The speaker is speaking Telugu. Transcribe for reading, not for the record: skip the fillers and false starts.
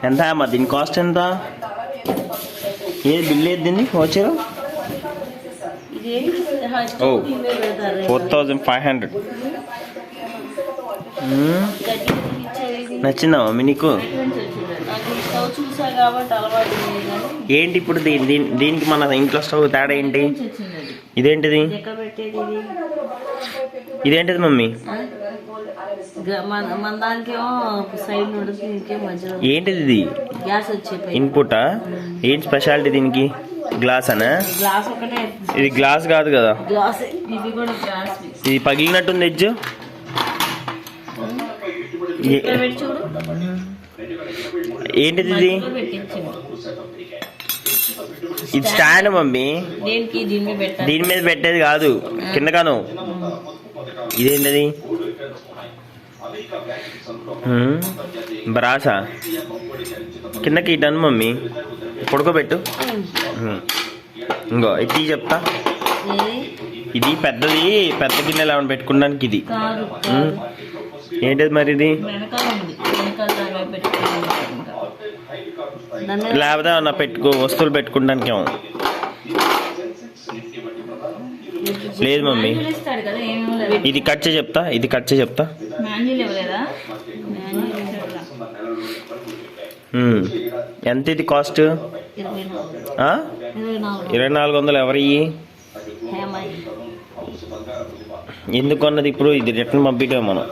ఎంత అమ్మా దీని కాస్ట్ ఎంత? ఏది బిల్ ఏది దీన్ని వచ్చారు? ఓ 4500. నచ్చిందా మమ్మీ నీకు? ఏంటి ఇప్పుడు దీనికి మన ఇంట్లో స్టవ్ తేడా ఏంటి? ఇదేంటిది? ఇదేంటిది మమ్మీ? ఏంటిది ఇది? ఇన్పుటా? ఏంటి స్పెషాలిటీ దీనికి? గ్లాస్ అనా? ఇది గ్లాస్ కాదు కదా, ఇది పగిలినట్టుంది ఎడ్జ్. ఏంటిది ఇది? ఇది స్టాండ్ మమ్మీ, దీని మీద పెట్టేది కాదు, కింద కాను. ఇదేంటది? బ్రాసా? కిందకి ఇటాను మమ్మీ, పడుకోబెట్టు. ఇంకో ఇది చెప్తా, ఇది పెద్దది, పెద్ద గిన్నెలు ఏమైనా పెట్టుకోవడానికి ఇది. ఏంటిది మరి ఇది? లేకపోతే నా వస్తువులు పెట్టుకోవడానికి ఏమో. లేదు మమ్మీ, ఇది కట్ చేసి చెప్తా, ఇది కట్ చేసి చెప్తా. ఎంత ఇది కాస్ట్? 2400. ఎవరి ఎందుకు అన్నది ఇప్పుడు? ఇది రిటర్న్ పంపించాం మనం.